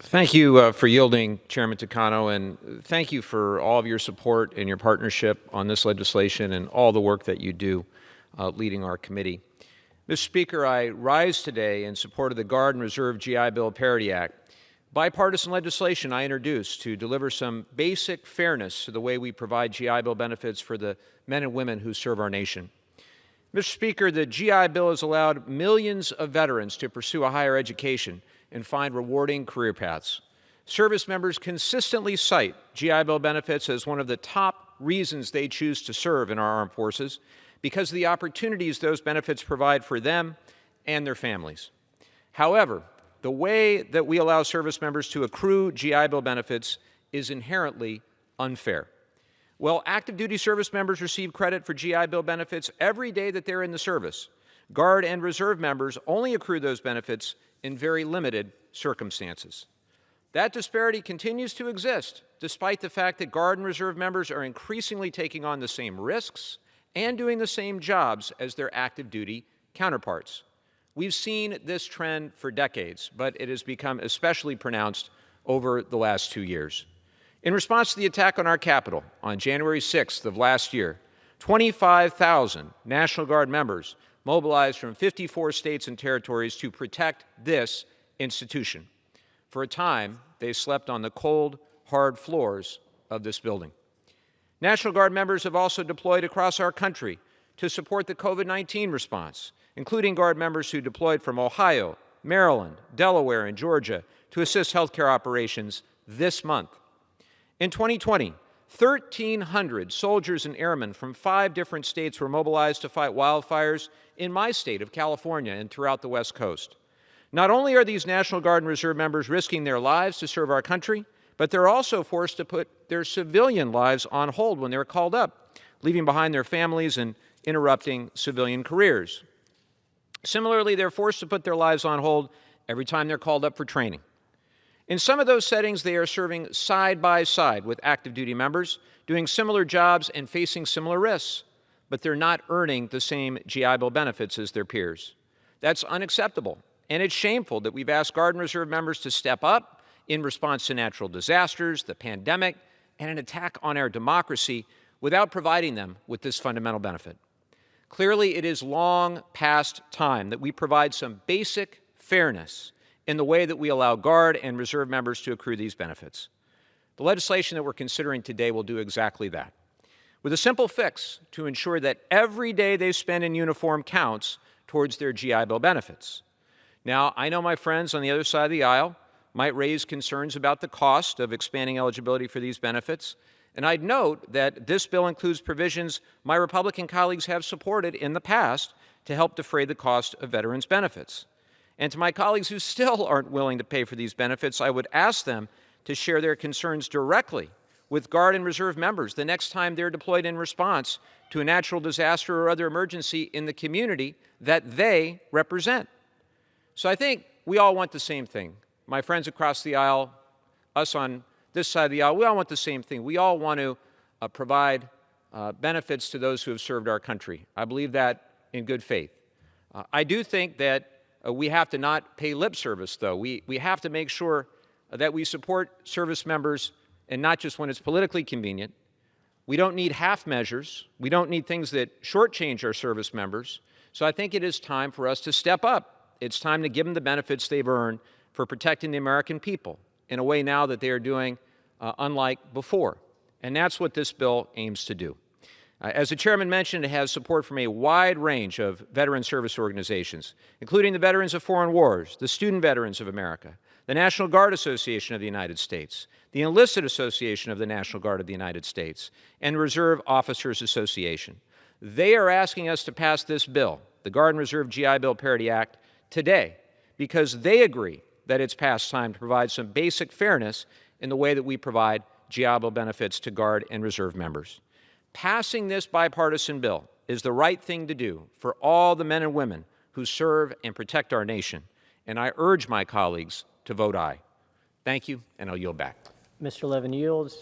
Thank you for yielding, Chairman Takano, and thank you for all of your support and your partnership on this legislation and all the work that you do leading our committee. Mr. Speaker, I rise today in support of the Guard and Reserve GI Bill Parity Act, bipartisan legislation I introduced to deliver some basic fairness to the way we provide GI Bill benefits for the men and women who serve our nation. Mr. Speaker, the GI Bill has allowed millions of veterans to pursue a higher education and find rewarding career paths. Service members consistently cite GI Bill benefits as one of the top reasons they choose to serve in our armed forces because of the opportunities those benefits provide for them and their families. However, the way that we allow service members to accrue GI Bill benefits is inherently unfair. While active duty service members receive credit for GI Bill benefits every day that they're in the service, Guard and Reserve members only accrue those benefits in very limited circumstances. That disparity continues to exist, despite the fact that Guard and Reserve members are increasingly taking on the same risks and doing the same jobs as their active duty counterparts. We've seen this trend for decades, but it has become especially pronounced over the last 2 years. In response to the attack on our Capitol on January 6th of last year, 25,000 National Guard members mobilized from 54 states and territories to protect this institution. For a time, they slept on the cold, hard floors of this building. National Guard members have also deployed across our country to support the COVID-19 response, including Guard members who deployed from Ohio, Maryland, Delaware, and Georgia to assist healthcare operations this month. In 2020, 1,300 soldiers and airmen from 5 different states were mobilized to fight wildfires in my state of California and throughout the West Coast. Not only are these National Guard and Reserve members risking their lives to serve our country, but they're also forced to put their civilian lives on hold when they're called up, leaving behind their families and interrupting civilian careers. Similarly, they're forced to put their lives on hold every time they're called up for training. In some of those settings, they are serving side by side with active duty members, doing similar jobs and facing similar risks, but they're not earning the same GI Bill benefits as their peers. That's unacceptable, and it's shameful that we've asked Guard and Reserve members to step up in response to natural disasters, the pandemic, and an attack on our democracy without providing them with this fundamental benefit. Clearly, it is long past time that we provide some basic fairness in the way that we allow Guard and Reserve members to accrue these benefits. The legislation that we're considering today will do exactly that, with a simple fix to ensure that every day they spend in uniform counts towards their GI Bill benefits. Now, I know my friends on the other side of the aisle might raise concerns about the cost of expanding eligibility for these benefits, and I'd note that this bill includes provisions my Republican colleagues have supported in the past to help defray the cost of veterans' benefits. And to my colleagues who still aren't willing to pay for these benefits, I would ask them to share their concerns directly with Guard and Reserve members the next time they're deployed in response to a natural disaster or other emergency in the community that they represent. So I think we all want the same thing. My friends across the aisle, us on this side of the aisle, we all want the same thing. We all want to provide benefits to those who have served our country. I believe that in good faith. I do think that we have to not pay lip service, though. We have to make sure that we support service members, and not just when it's politically convenient. We don't need half measures. We don't need things that shortchange our service members. So I think it is time for us to step up. It's time to give them the benefits they've earned for protecting the American people in a way now that they are doing unlike before. And that's what this bill aims to do. As the chairman mentioned, it has support from a wide range of veteran service organizations, including the Veterans of Foreign Wars, the Student Veterans of America, the National Guard Association of the United States, the Enlisted Association of the National Guard of the United States, and Reserve Officers Association. They are asking us to pass this bill, the Guard and Reserve GI Bill Parity Act, today because they agree that it's past time to provide some basic fairness in the way that we provide GI Bill benefits to Guard and Reserve members. Passing this bipartisan bill is the right thing to do for all the men and women who serve and protect our nation, and I urge my colleagues to vote aye. Thank you, and I'll yield back. Mr. Levin yields.